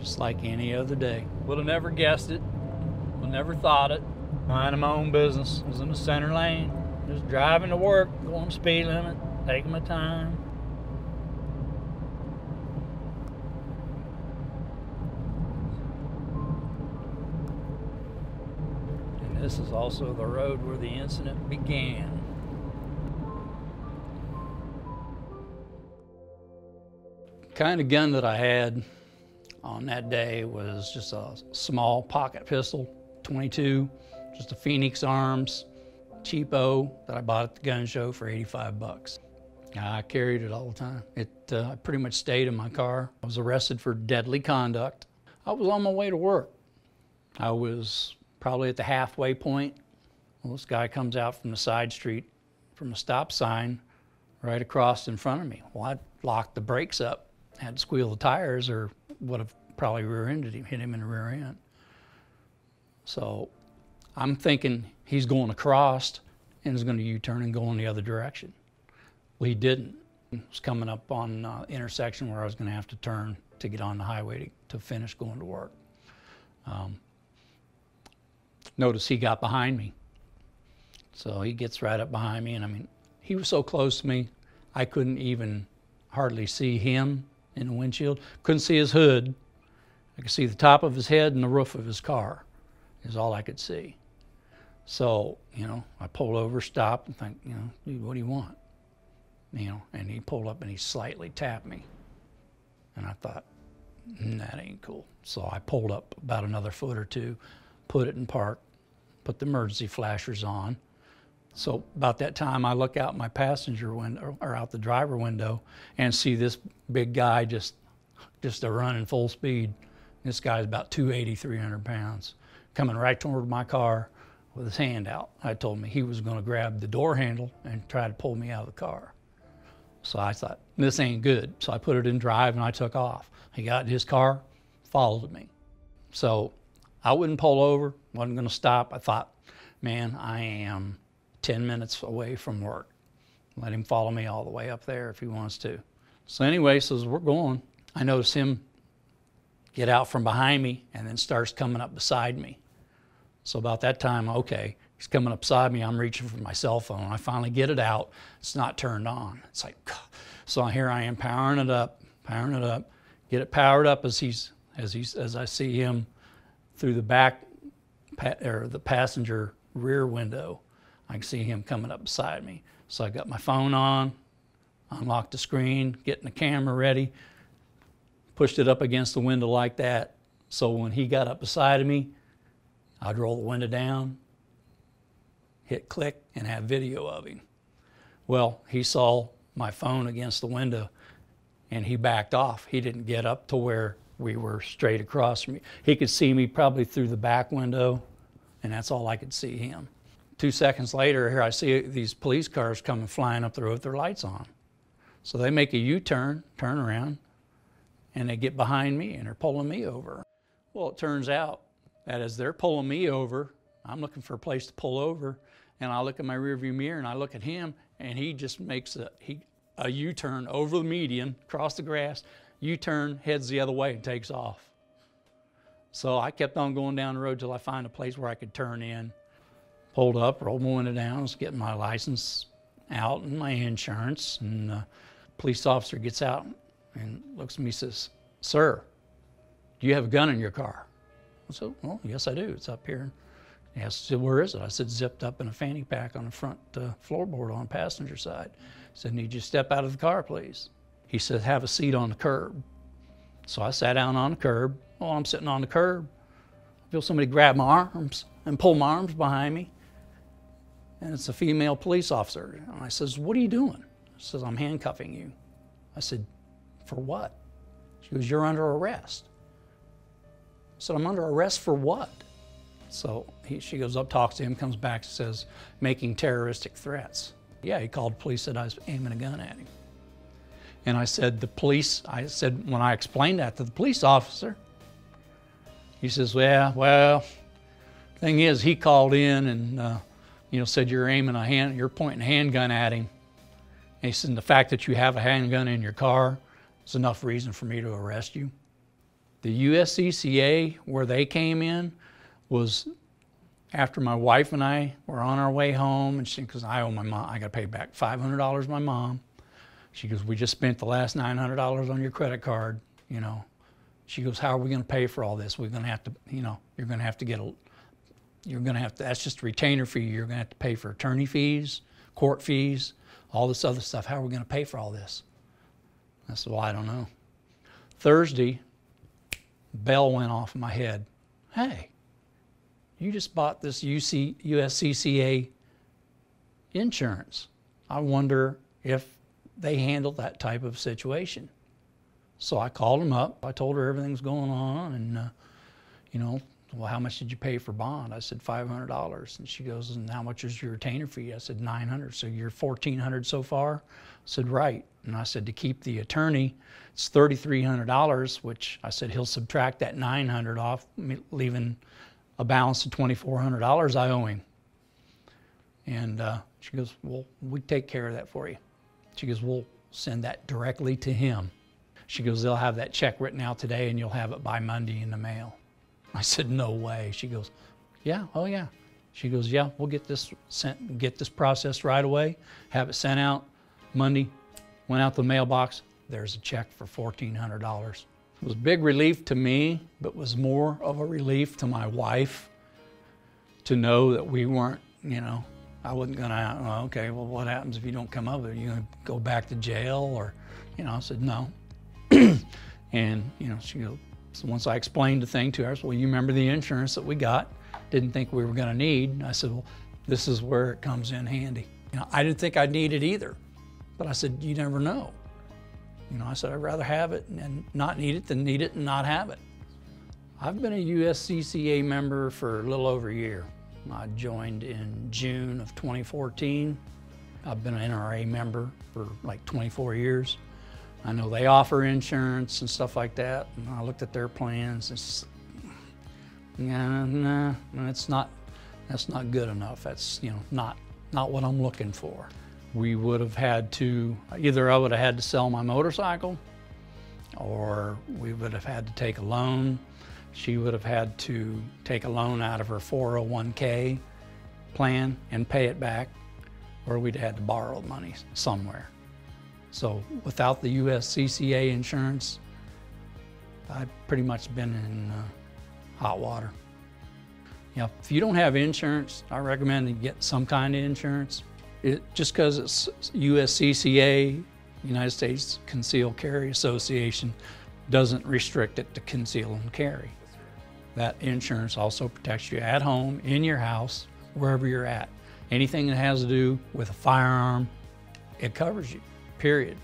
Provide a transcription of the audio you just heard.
just like any other day. Would have never guessed it, would never thought it. Minding my own business, was in the center lane, just driving to work, going speed limit, taking my time. And this is also the road where the incident began. Kind of gun that I had on that day was just a small pocket pistol, 22, just a Phoenix Arms, cheapo that I bought at the gun show for 85 bucks. I carried it all the time. I pretty much stayed in my car. I was arrested for deadly conduct. I was on my way to work. I was probably at the halfway point. Well, this guy comes out from the side street from a stop sign right across in front of me. Well, I locked the brakes up. Had to squeal the tires or would have probably rear-ended him, hit him in the rear end. So I'm thinking he's going across and is going to U-turn and go in the other direction. Well, he didn't. He was coming up on an intersection where I was going to have to turn to get on the highway to finish going to work. Notice he got behind me. So he gets right up behind me, and I mean, he was so close to me, I couldn't even hardly see him in the windshield. Couldn't see his hood. I could see the top of his head and the roof of his car is all I could see. So, you know, I pulled over, stopped, and think, you know, dude, what do you want? You know, and he pulled up and he slightly tapped me. And I thought, that ain't cool. So I pulled up about another foot or two, put it in park, put the emergency flashers on. So about that time, I look out my passenger window, or out the driver window, and see this big guy just running full speed. This guy's about 280, 300 pounds, coming right toward my car with his hand out. I told me he was going to grab the door handle and try to pull me out of the car. So I thought, this ain't good. So I put it in drive and I took off. He got in his car, followed me. So I wouldn't pull over, wasn't going to stop. I thought, man, I am 10 minutes away from work. Let him follow me all the way up there if he wants to. So anyway, so as we're going, I notice him get out from behind me and then starts coming up beside me. So about that time, okay, he's coming up beside me, I'm reaching for my cell phone. I finally get it out, it's not turned on. It's like, so here I am powering it up, get it powered up as I see him through the back, or the passenger rear window. I can see him coming up beside me. So I got my phone on, unlocked the screen, getting the camera ready, pushed it up against the window like that. So when he got up beside of me, I'd roll the window down, hit click, and have video of him. Well, he saw my phone against the window and he backed off. He didn't get up to where we were straight across from me. He could see me probably through the back window, and that's all I could see him. 2 seconds later, here I see these police cars coming flying up the road with their lights on. So they make a U-turn, turn around, and they get behind me and they're pulling me over. Well, it turns out that as they're pulling me over, I'm looking for a place to pull over, and I look in my rearview mirror and I look at him, and he just makes a U-turn over the median, across the grass, U-turn, heads the other way and takes off. So I kept on going down the road till I find a place where I could turn in. Pulled up, rolled my window down, was getting my license out and my insurance, and the police officer gets out and looks at me and says, "Sir, do you have a gun in your car?" I said, "Well, yes I do, it's up here." He asked, "Where is it?" I said, "Zipped up in a fanny pack on the front floorboard on the passenger side." He said, "Need you to step out of the car, please?" He said, "Have a seat on the curb." So I sat down on the curb. While I'm sitting on the curb, I feel somebody grab my arms and pull my arms behind me. And it's a female police officer. And I says, "What are you doing?" She says, "I'm handcuffing you." I said, "For what?" She goes, "You're under arrest." I said, "I'm under arrest for what?" So she goes up, talks to him, comes back, says, "Making terroristic threats." Yeah, he called the police, said I was aiming a gun at him. And I said, when I explained that to the police officer, he says, "Yeah, well, thing is, he called in and said you're pointing a handgun at him." And he said, "The fact that you have a handgun in your car is enough reason for me to arrest you." The USCCA, where they came in, was after my wife and I were on our way home, and because I owe my mom, I got to pay back $500 to my mom. She goes, we just spent the last $900 on your credit card, you know. She goes, how are we going to pay for all this? We're going to have to, you know, you're going to have to get a, you're going to have to, that's just a retainer fee. You're going to have to pay for attorney fees, court fees, all this other stuff. How are we going to pay for all this? I said, well, I don't know. Thursday, bell went off in my head. Hey, you just bought this USCCA insurance. I wonder if they handle that type of situation. So I called them up. I told her everything's going on, and you know, well, how much did you pay for bond? I said $500, and she goes, and how much is your retainer fee? I said $900. So you're $1,400 so far? I said right. And I said to keep the attorney, it's $3,300, which I said he'll subtract that $900 off, leaving a balance of $2,400 I owe him. And she goes, well, we take care of that for you. She goes, we'll send that directly to him. She goes, they'll have that check written out today and you'll have it by Monday in the mail. I said, no way. She goes, yeah, oh yeah. She goes, yeah, we'll get this sent, get this processed right away, have it sent out Monday. Went out the mailbox, there's a check for $1,400. It was a big relief to me, but was more of a relief to my wife to know that we weren't, you know, I wasn't gonna, well, okay, well, what happens if you don't come up with it? You gonna go back to jail, or, you know, I said, no. And, you know, she goes, so once I explained the thing to her, I said, well, you remember the insurance that we got? Didn't think we were gonna need. I said, well, this is where it comes in handy. You know, I didn't think I'd need it either, but I said, you never know. You know, I said, I'd rather have it and not need it than need it and not have it. I've been a USCCA member for a little over a year. I joined in June of 2014. I've been an NRA member for like 24 years. I know they offer insurance and stuff like that, and I looked at their plans. It's, nah, that's not good enough. That's, you know, not what I'm looking for. We would have had to, either I would have had to sell my motorcycle, or we would have had to take a loan. She would have had to take a loan out of her 401k plan and pay it back, or we'd had to borrow money somewhere. So without the USCCA insurance, I've pretty much been in hot water. You know, if you don't have insurance, I recommend you get some kind of insurance. Just because it's USCCA, United States Concealed Carry Association, doesn't restrict it to conceal and carry. That insurance also protects you at home, in your house, wherever you're at. Anything that has to do with a firearm, it covers you, period.